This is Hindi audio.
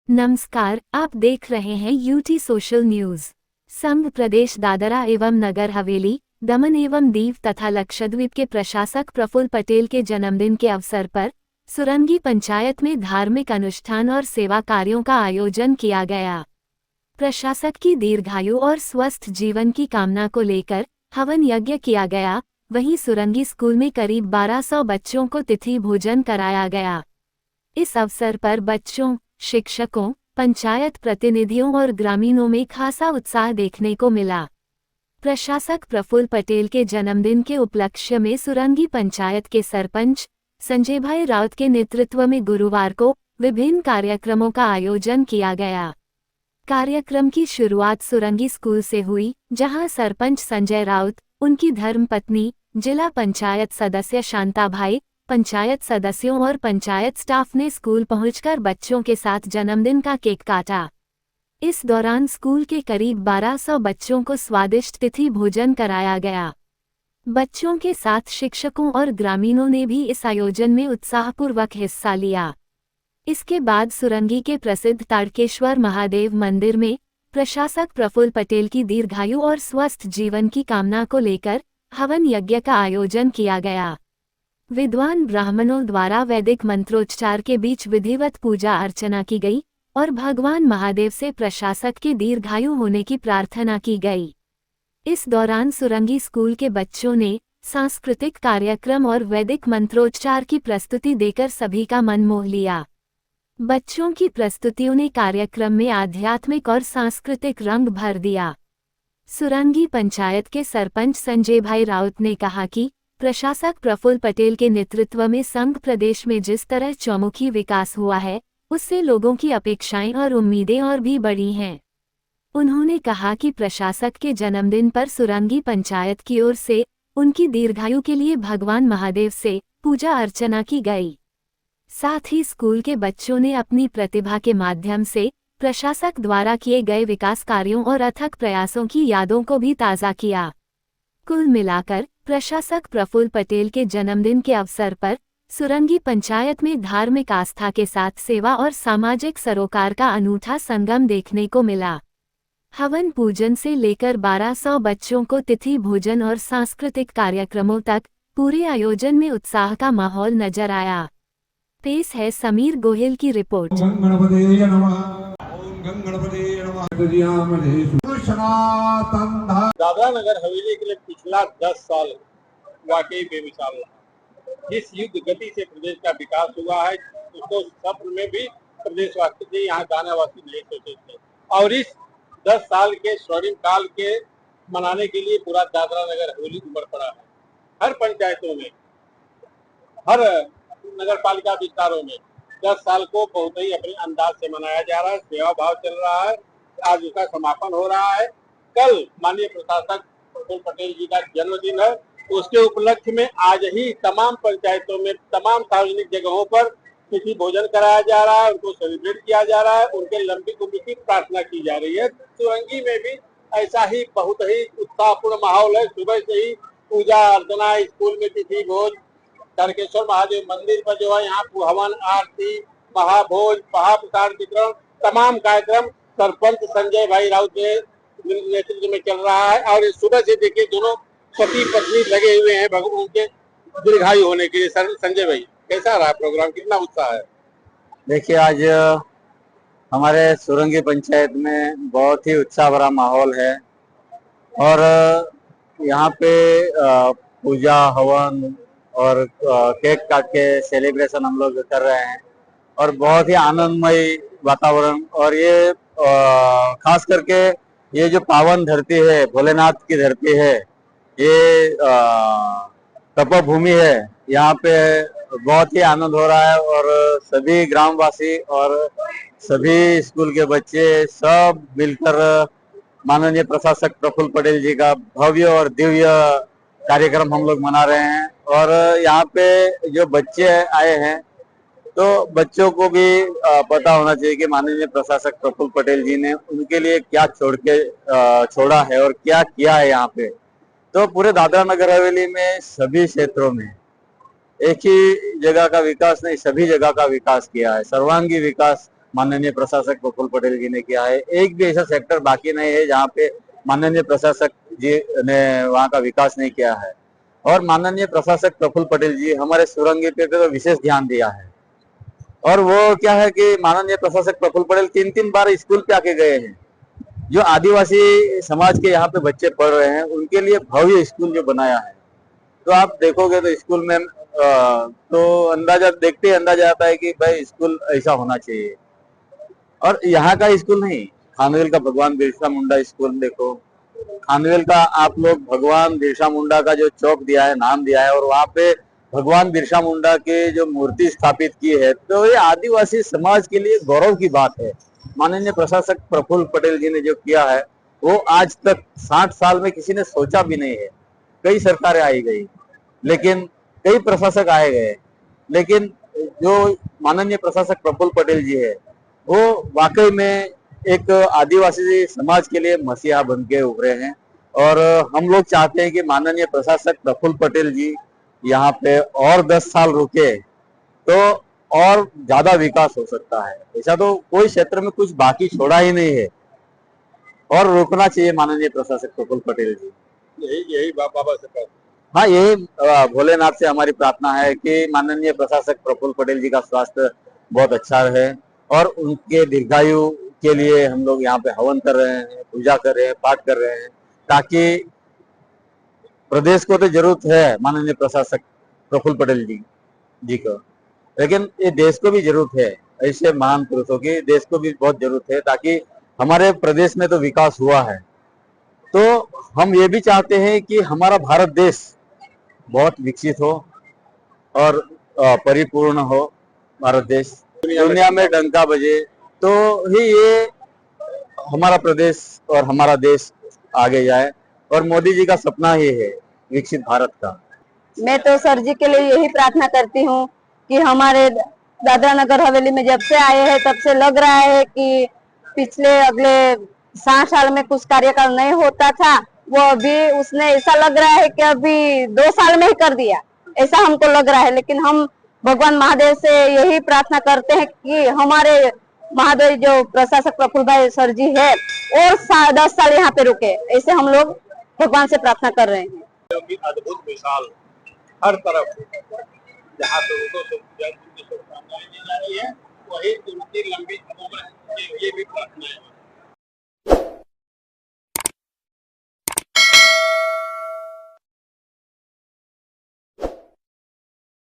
नमस्कार, आप देख रहे हैं यूटी सोशल न्यूज। संघ प्रदेश दादरा एवं नगर हवेली, दमन एवं दीव तथा लक्षद्वीप के प्रशासक प्रफुल्ल पटेल के जन्मदिन के अवसर पर सुरंगी पंचायत में धार्मिक अनुष्ठान और सेवा कार्यों का आयोजन किया गया। प्रशासक की दीर्घायु और स्वस्थ जीवन की कामना को लेकर हवन यज्ञ किया गया। वहीं सुरंगी स्कूल में करीब 1200 बच्चों को तिथि भोजन कराया गया। इस अवसर पर बच्चों, शिक्षकों, पंचायत प्रतिनिधियों और ग्रामीणों में खासा उत्साह देखने को मिला। प्रशासक प्रफुल्ल पटेल के जन्मदिन के उपलक्ष्य में सुरंगी पंचायत के सरपंच संजय भाई राउत के नेतृत्व में गुरुवार को विभिन्न कार्यक्रमों का आयोजन किया गया। कार्यक्रम की शुरुआत सुरंगी स्कूल से हुई, जहां सरपंच संजय राउत, उनकी धर्मपत्नी, जिला पंचायत सदस्य शांता भाई, पंचायत सदस्यों और पंचायत स्टाफ ने स्कूल पहुंचकर बच्चों के साथ जन्मदिन का केक काटा। इस दौरान स्कूल के करीब 1200 बच्चों को स्वादिष्ट तिथि भोजन कराया गया। बच्चों के साथ शिक्षकों और ग्रामीणों ने भी इस आयोजन में उत्साहपूर्वक हिस्सा लिया। इसके बाद सुरंगी के प्रसिद्ध ताड़केश्वर महादेव मंदिर में प्रशासक प्रफुल्ल पटेल की दीर्घायु और स्वस्थ जीवन की कामना को लेकर हवन यज्ञ का आयोजन किया गया। विद्वान ब्राह्मणों द्वारा वैदिक मंत्रोच्चार के बीच विधिवत पूजा अर्चना की गई और भगवान महादेव से प्रशासक के दीर्घायु होने की प्रार्थना की गई। इस दौरान सुरंगी स्कूल के बच्चों ने सांस्कृतिक कार्यक्रम और वैदिक मंत्रोच्चार की प्रस्तुति देकर सभी का मन मोह लिया। बच्चों की प्रस्तुतियों ने कार्यक्रम में आध्यात्मिक और सांस्कृतिक रंग भर दिया। सुरंगी पंचायत के सरपंच संजय भाई राउत ने कहा कि प्रशासक प्रफुल्ल पटेल के नेतृत्व में संघ प्रदेश में जिस तरह चौमुखी विकास हुआ है, उससे लोगों की अपेक्षाएं और उम्मीदें और भी बढ़ी हैं। उन्होंने कहा कि प्रशासक के जन्मदिन पर सुरंगी पंचायत की ओर से उनकी दीर्घायु के लिए भगवान महादेव से पूजा अर्चना की गई। साथ ही स्कूल के बच्चों ने अपनी प्रतिभा के माध्यम से प्रशासक द्वारा किए गए विकास कार्यों और अथक प्रयासों की यादों को भी ताज़ा किया। कुल मिलाकर प्रशासक प्रफुल्ल पटेल के जन्मदिन के अवसर पर सुरंगी पंचायत में धार्मिक आस्था के साथ सेवा और सामाजिक सरोकार का अनूठा संगम देखने को मिला। हवन पूजन से लेकर 1200 बच्चों को तिथि भोजन और सांस्कृतिक कार्यक्रमों तक पूरे आयोजन में उत्साह का माहौल नजर आया। पेश है समीर गोहिल की रिपोर्ट। दादरा नगर हवेली के लिए पिछला 10 साल वाकई बेमिसाल रहा। जिस युद्ध गति से प्रदेश का विकास हुआ है, उसको सपन में भी प्रदेशवासी से यहाँ गानावासी नहीं सोचे थे। और इस 10 साल के स्वर्णिम काल के मनाने के लिए पूरा दादरा नगर हवेली उमड़ पड़ा है। हर पंचायतों में, हर नगर पालिका विस्तारों में 10 साल को बहुत ही अपने अंदाज से मनाया जा रहा है। सेवा भाव चल रहा है। आज उसका समापन हो रहा है। कल माननीय प्रशासक प्रफुल्ल पटेल जी का जन्मदिन है। उसके उपलक्ष्य में आज ही तमाम पंचायतों में, तमाम सार्वजनिक जगहों पर तिथि भोजन कराया जा रहा है। उनको सेलिब्रेट किया जा रहा है। उनके लंबी उम्र की प्रार्थना की जा रही है। सुरंगी में भी ऐसा ही बहुत ही उत्साहपूर्ण माहौल है। सुबह से ही पूजा अर्चना, स्कूल में तिथि भोज, ताड़केश्वर महादेव मंदिर पर जो है यहाँ हवन, आरती, महाभोज, महाप्रसाद वितरण, तमाम कार्यक्रम सरपंच संजय भाई राउत के नेतृत्व में चल रहा है। और सुबह से देखिए दोनों पति पत्नी लगे हुए हैं भगवान के दीर्घायु होने के लिए। संजय भाई, कैसा रहा प्रोग्राम, कितना उत्साह है? देखिए, आज हमारे सुरंगी पंचायत में बहुत ही उत्साह भरा माहौल है और यहाँ पे पूजा, हवन और केक काट के सेलिब्रेशन हम लोग कर रहे हैं और बहुत ही आनंदमय वातावरण। और ये खास करके ये जो पावन धरती है, भोलेनाथ की धरती है, ये तपोभूमि है, यहाँ पे बहुत ही आनंद हो रहा है। और सभी ग्रामवासी और सभी स्कूल के बच्चे सब मिलकर माननीय प्रशासक प्रफुल्ल पटेल जी का भव्य और दिव्य कार्यक्रम हम लोग मना रहे हैं। और यहाँ पे जो बच्चे आए हैं, तो बच्चों को भी पता होना चाहिए कि माननीय प्रशासक प्रफुल्ल पटेल जी ने उनके लिए क्या छोड़ा है और क्या किया है यहाँ पे। तो पूरे दादरा नगर हवेली में सभी क्षेत्रों में एक ही जगह का विकास नहीं, सभी जगह का विकास किया है। सर्वांगी विकास माननीय प्रशासक प्रफुल्ल पटेल जी ने किया है। एक भी ऐसा सेक्टर बाकी नहीं है जहाँ पे माननीय प्रशासक जी ने वहाँ का विकास नहीं किया है। और माननीय प्रशासक प्रफुल्ल पटेल जी हमारे सुरंगी पे तो विशेष ध्यान दिया है। और वो क्या है कि माननीय प्रशासक प्रफुल्ल पटेल 3-3 बार स्कूल पे आके गए हैं। जो आदिवासी समाज के यहाँ पे बच्चे पढ़ रहे हैं उनके लिए भव्य स्कूल जो बनाया है। तो आप देखोगे तो स्कूल में तो अंदाजा देखते ही अंदाजा आता है कि भाई स्कूल ऐसा होना चाहिए। और यहाँ का स्कूल नहीं, खानवेल का भगवान बिरसा मुंडा स्कूल देखो। खानवेल का आप लोग भगवान बिरसा मुंडा का जो चौक दिया है, नाम दिया है, और वहाँ पे भगवान बिरसा मुंडा के जो मूर्ति स्थापित की है, तो ये आदिवासी समाज के लिए गौरव की बात है। माननीय प्रशासक प्रफुल्ल पटेल जी ने जो किया है वो आज तक 60 साल में किसी ने सोचा भी नहीं है। कई सरकारें आई गई, लेकिन कई प्रशासक आए गए, लेकिन जो माननीय प्रशासक प्रफुल्ल पटेल जी है वो वाकई में एक आदिवासी समाज के लिए मसीहा बन के उभरे हैं। और हम लोग चाहते हैं कि माननीय प्रशासक प्रफुल्ल पटेल जी यहाँ पे और 10 साल रुके तो और ज्यादा विकास हो सकता है। ऐसा तो कोई क्षेत्र में कुछ बाकी छोड़ा ही नहीं है, और रोकना चाहिए माननीय प्रशासक प्रफुल्ल पटेल जी। यही यही बाबा से कहते हाँ, यही भोलेनाथ से हमारी प्रार्थना है कि माननीय प्रशासक प्रफुल्ल पटेल जी का स्वास्थ्य बहुत अच्छा रहे, और उनके दीर्घायु के लिए हम लोग यहाँ पे हवन कर रहे हैं, पूजा कर रहे हैं, पाठ कर रहे हैं, ताकि प्रदेश को तो जरूरत है माननीय प्रशासक प्रफुल्ल पटेल जी को, लेकिन ये देश को भी जरूरत है। ऐसे महान पुरुषों की देश को भी बहुत जरूरत है, ताकि हमारे प्रदेश में तो विकास हुआ है, तो हम ये भी चाहते हैं कि हमारा भारत देश बहुत विकसित हो और परिपूर्ण हो। भारत देश दुनिया में डंका बजे तो ही ये हमारा प्रदेश और हमारा देश आगे जाए, और मोदी जी का सपना ही है विकसित भारत का। मैं तो सर जी के लिए यही प्रार्थना करती हूँ कि हमारे दादरा नगर हवेली में जब से आए हैं तब से लग रहा है कि पिछले अगले 60 साल में कुछ कार्यकाल नहीं होता था, वो अभी उसने ऐसा लग रहा है कि अभी 2 साल में ही कर दिया, ऐसा हमको लग रहा है। लेकिन हम भगवान महादेव से यही प्रार्थना करते हैं कि हमारे महादेव जो प्रशासक प्रफुल्ल भाई सर जी है और 10 साल यहाँ पे रुके, ऐसे हम लोग भगवान से प्रार्थना कर रहे हैं। हैं। अद्भुत मिसाल हर तरफ, जहाँ पे उनको शुभकामनाएं दी जा रही है, वही उनकी लंबी उम्र के लिए भी प्रार्थना है।